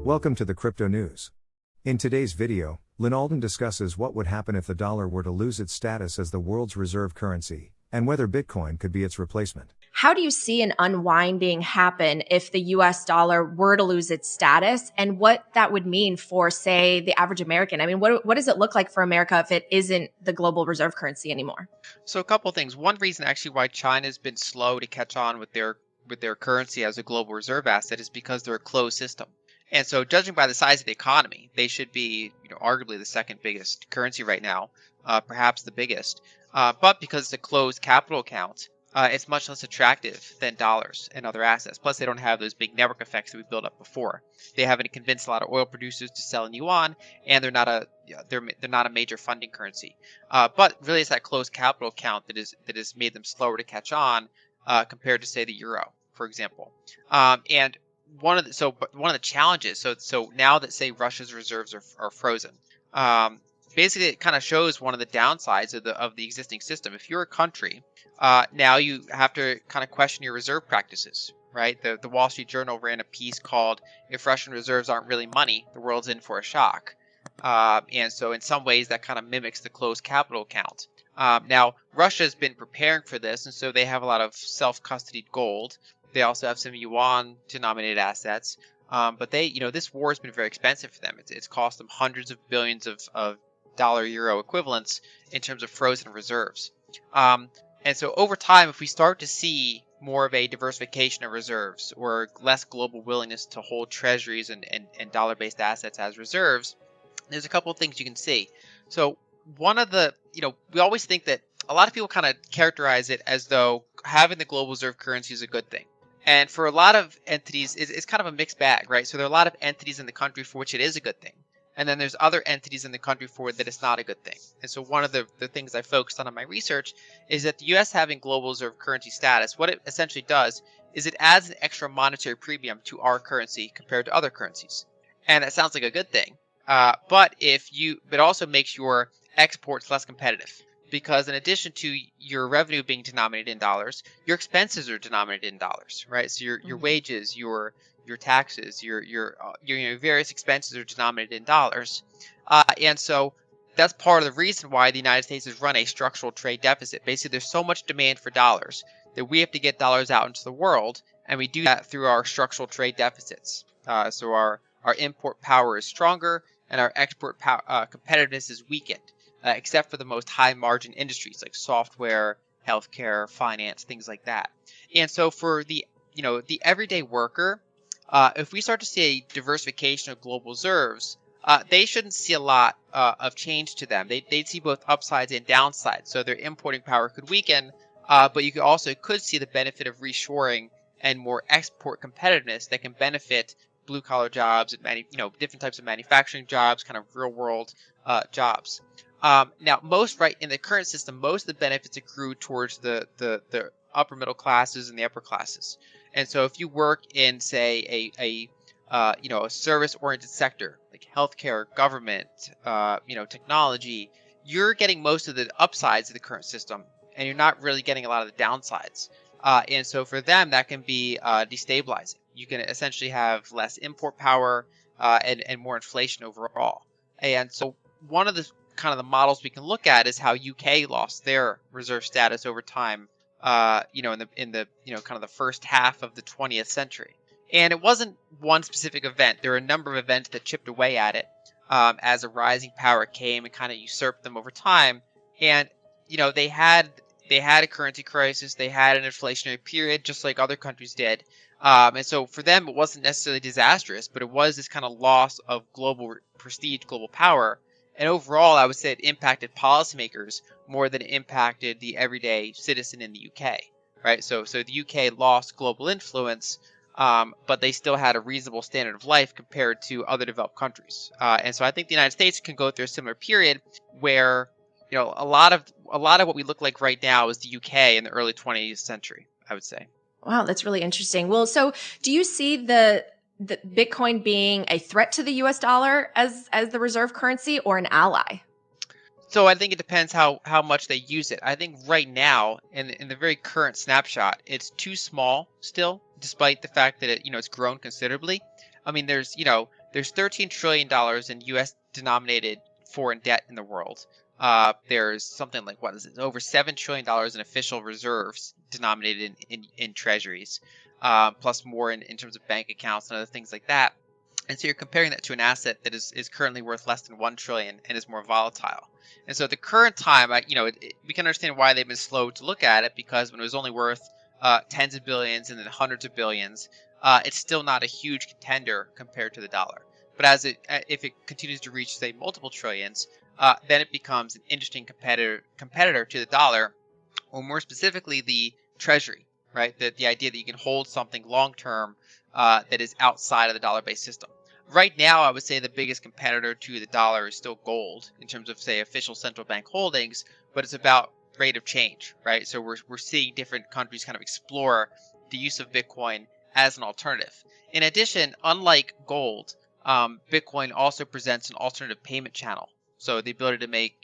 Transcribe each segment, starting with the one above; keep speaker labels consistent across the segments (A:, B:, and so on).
A: Welcome to the Crypto News. In today's video, Lyn Alden discusses what would happen if the dollar were to lose its status as the world's reserve currency, and whether Bitcoin could be its replacement.
B: How do you see an unwinding happen if the US dollar were to lose its status, and what that would mean for, say, the average American? I mean, what does it look like for America if it isn't the global reserve currency anymore?
C: So a couple of things. One reason actually why China's been slow to catch on with their currency as a global reserve asset is because they're a closed system. And so judging by the size of the economy, they should be, arguably the second biggest currency right now, perhaps the biggest. But because it's a closed capital account, it's much less attractive than dollars and other assets. Plus, they don't have those big network effects that we built up before. They haven't convinced a lot of oil producers to sell in yuan, and they're not a major funding currency. But really, it's that closed capital account that has made them slower to catch on compared to, say, the euro, for example. And one of the challenges. So now that, say, Russia's reserves are frozen. Basically, it kind of shows one of the downsides of the existing system. If you're a country, now you have to kind of question your reserve practices, right? The Wall Street Journal ran a piece called "If Russian reserves aren't really money, the world's in for a shock." And so in some ways that kind of mimics the closed capital account. Now, Russia's been preparing for this, and so they have a lot of self-custodied gold. They also have some yuan-denominated assets. But this war has been very expensive for them. It's cost them hundreds of billions of dollar-euro equivalents in terms of frozen reserves. And so over time, if we start to see more of a diversification of reserves or less global willingness to hold treasuries and dollar-based assets as reserves, there's a couple of things you can see. So one of the, we always think that a lot of people kind of characterize it as though having the global reserve currency is a good thing. And for a lot of entities, it's kind of a mixed bag, right? So there are a lot of entities in the country for which it is a good thing. And then there's other entities in the country for that it's not a good thing. And so one of the things I focused on in my research is that the U.S. having global reserve currency status, what it essentially does is it adds an extra monetary premium to our currency compared to other currencies. And that sounds like a good thing. But it also makes your exports less competitive. Because in addition to your revenue being denominated in dollars, your expenses are denominated in dollars, right? So your wages, your taxes, your various expenses are denominated in dollars, and so that's part of the reason why the United States has run a structural trade deficit. Basically, there's so much demand for dollars that we have to get dollars out into the world, and we do that through our structural trade deficits. So our import power is stronger, and our export competitiveness is weakened. Except for the most high margin industries like software, healthcare, finance, things like that. And so for the everyday worker, if we start to see a diversification of global reserves, they shouldn't see a lot of change to them. They'd see both upsides and downsides. So their importing power could weaken, but you could see the benefit of reshoring and more export competitiveness that can benefit blue collar jobs and different types of manufacturing jobs, kind of real world jobs. Now, in the current system, most of the benefits accrue towards the upper middle classes and the upper classes. And so if you work in, say, a service-oriented sector like healthcare, government, technology, you're getting most of the upsides of the current system, and you're not really getting a lot of the downsides. And so for them, that can be destabilizing. You can essentially have less import power and more inflation overall. And so one of the kind of the models we can look at is how UK lost their reserve status over time, in the kind of the first half of the 20th century. And it wasn't one specific event. There were a number of events that chipped away at it as a rising power came and kind of usurped them over time. And they had a currency crisis, they had an inflationary period, just like other countries did. And so for them, it wasn't necessarily disastrous, but it was this kind of loss of global prestige, global power. And overall, I would say it impacted policymakers more than it impacted the everyday citizen in the UK, right? So the UK lost global influence, but they still had a reasonable standard of life compared to other developed countries. And so I think the United States can go through a similar period where, a lot of what we look like right now is the UK in the early 20th century, I would say.
B: Wow, that's really interesting. Well, so do you see the Bitcoin being a threat to the US dollar as the reserve currency or an ally?
C: So I think it depends how much they use it. I think right now, in the very current snapshot, it's too small still despite the fact that it's grown considerably. I mean, there's $13 trillion in U.S. denominated foreign debt in the world. There's something like, what is it, over $7 trillion in official reserves denominated in treasuries, plus more in terms of bank accounts and other things like that. And so you're comparing that to an asset that is currently worth less than 1 trillion and is more volatile. And so at the current time, we can understand why they've been slow to look at it, because when it was only worth tens of billions and then hundreds of billions, it's still not a huge contender compared to the dollar. But if it continues to reach, say, multiple trillions, then it becomes an interesting competitor to the dollar, or more specifically, the treasury, right? The idea that you can hold something long term that is outside of the dollar-based system. Right now, I would say the biggest competitor to the dollar is still gold in terms of, say, official central bank holdings, but it's about rate of change, right? So we're seeing different countries kind of explore the use of Bitcoin as an alternative. In addition, unlike gold, Bitcoin also presents an alternative payment channel. So the ability to make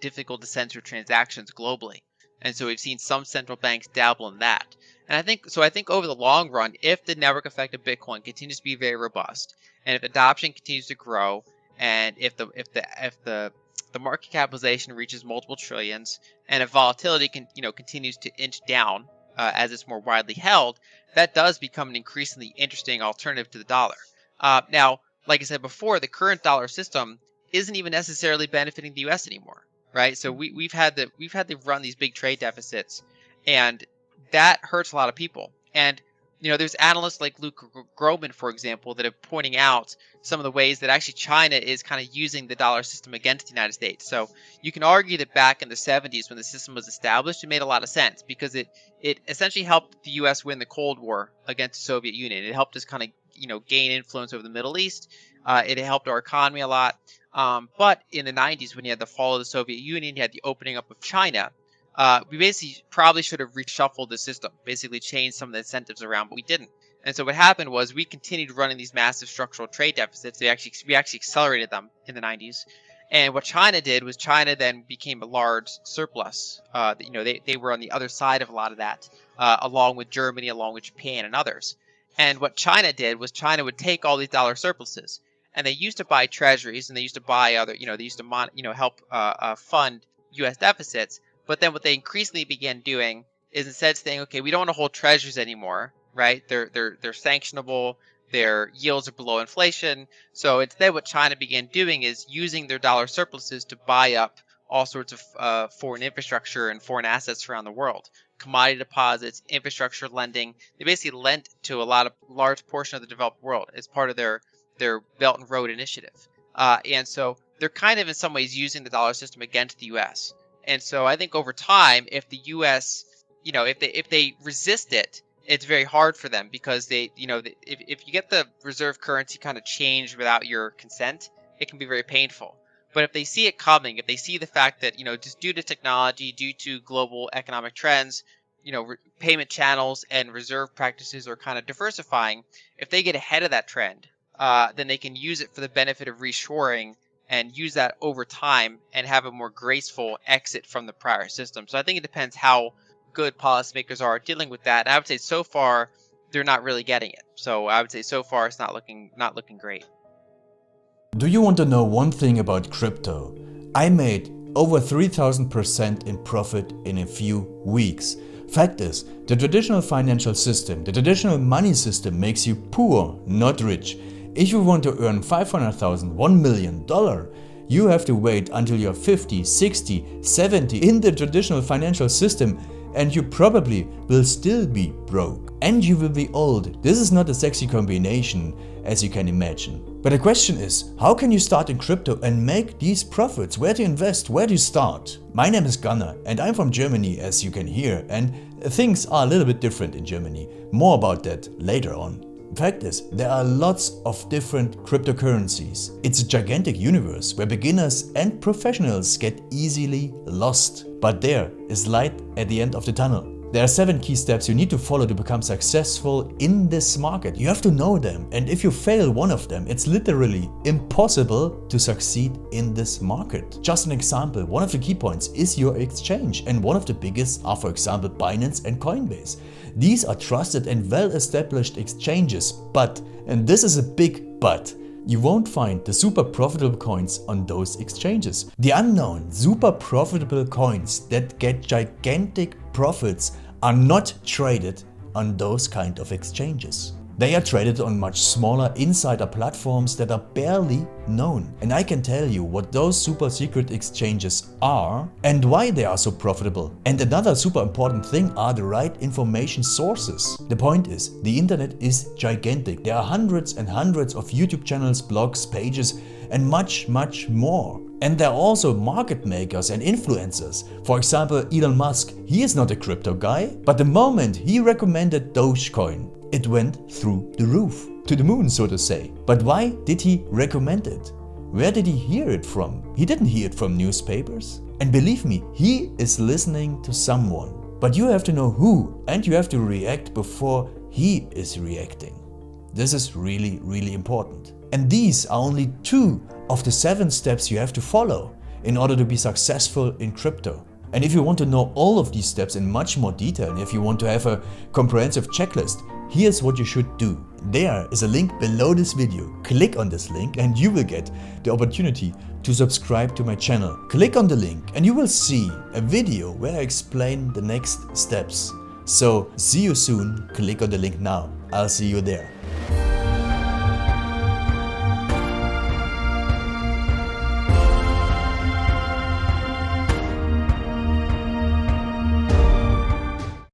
C: difficult to censor transactions globally. And so we've seen some central banks dabble in that. And I think over the long run, if the network effect of Bitcoin continues to be very robust, and if adoption continues to grow, and if the market capitalization reaches multiple trillions, and if volatility continues to inch down as it's more widely held, that does become an increasingly interesting alternative to the dollar. Now, like I said before, the current dollar system isn't even necessarily benefiting the U.S. anymore, right? So we've had to run these big trade deficits, and that hurts a lot of people. And there's analysts like Luke Groban, for example, that are pointing out some of the ways that actually China is kind of using the dollar system against the United States. So you can argue that back in the 70s, when the system was established, it made a lot of sense, because it essentially helped the U.S. win the Cold War against the Soviet Union. It helped us kind of gain influence over the Middle East. It helped our economy a lot. But in the 90s, when you had the fall of the Soviet Union, you had the opening up of China. We basically probably should have reshuffled the system, basically changed some of the incentives around, but we didn't. And so what happened was we continued running these massive structural trade deficits. We actually accelerated them in the 90s. And what China did was China then became a large surplus. They were on the other side of a lot of that, along with Germany, along with Japan and others. And what China did was China would take all these dollar surpluses, and they used to buy treasuries, and they used to buy other, they used to help fund U.S. deficits. But then what they increasingly began doing is, instead saying, okay, we don't want to hold treasuries anymore, right? They're sanctionable, their yields are below inflation. So instead what China began doing is using their dollar surpluses to buy up all sorts of foreign infrastructure and foreign assets around the world. Commodity deposits, infrastructure lending. They basically lent to a large portion of the developed world as part of their Belt and Road Initiative. And so they're kind of in some ways using the dollar system against the U.S. And so I think over time, if the U.S., if they resist it, it's very hard for them, because if you get the reserve currency kind of changed without your consent, it can be very painful. But if they see it coming, if they see the fact that, just due to technology, due to global economic trends, payment channels and reserve practices are kind of diversifying, if they get ahead of that trend, then they can use it for the benefit of reshoring and use that over time and have a more graceful exit from the prior system. So I think it depends how good policymakers are dealing with that. And I would say so far they're not really getting it. So I would say so far it's not looking great.
D: Do you want to know one thing about crypto? I made over 3000% in profit in a few weeks. Fact is, the traditional financial system, the traditional money system makes you poor, not rich. If you want to earn $500,000, $1 million, you have to wait until you're 50, 60, 70 in the traditional financial system, and you probably will still be broke. And you will be old. This is not a sexy combination, as you can imagine. But the question is, how can you start in crypto and make these profits? Where to invest? Where to start? My name is Gunnar and I'm from Germany, as you can hear, and things are a little bit different in Germany. More about that later on. Fact is, there are lots of different cryptocurrencies. It's a gigantic universe where beginners and professionals get easily lost. But there is light at the end of the tunnel. There are 7 key steps you need to follow to become successful in this market. You have to know them, and if you fail one of them, it's literally impossible to succeed in this market. Just an example, one of the key points is your exchange, and one of the biggest are, for example, Binance and Coinbase. These are trusted and well-established exchanges, but, and this is a big but, you won't find the super profitable coins on those exchanges. The unknown super profitable coins that get gigantic profits are not traded on those kind of exchanges. They are traded on much smaller insider platforms that are barely known. And I can tell you what those super secret exchanges are and why they are so profitable. And another super important thing are the right information sources. The point is, the internet is gigantic. There are hundreds and hundreds of YouTube channels, blogs, pages, and much more. And there are also market makers and influencers. For example, Elon Musk, he is not a crypto guy, but the moment he recommended Dogecoin, it went through the roof, to the moon, so to say. But why did he recommend it? Where did he hear it from? He didn't hear it from newspapers. And believe me, he is listening to someone. But you have to know who, and you have to react before he is reacting. This is really, really important. And these are only 2 of the 7 steps you have to follow in order to be successful in crypto. And if you want to know all of these steps in much more detail, and if you want to have a comprehensive checklist, here's what you should do. There is a link below this video. Click on this link and you will get the opportunity to subscribe to my channel. Click on the link and you will see a video where I explain the next steps. So see you soon. Click on the link now. I'll see you there.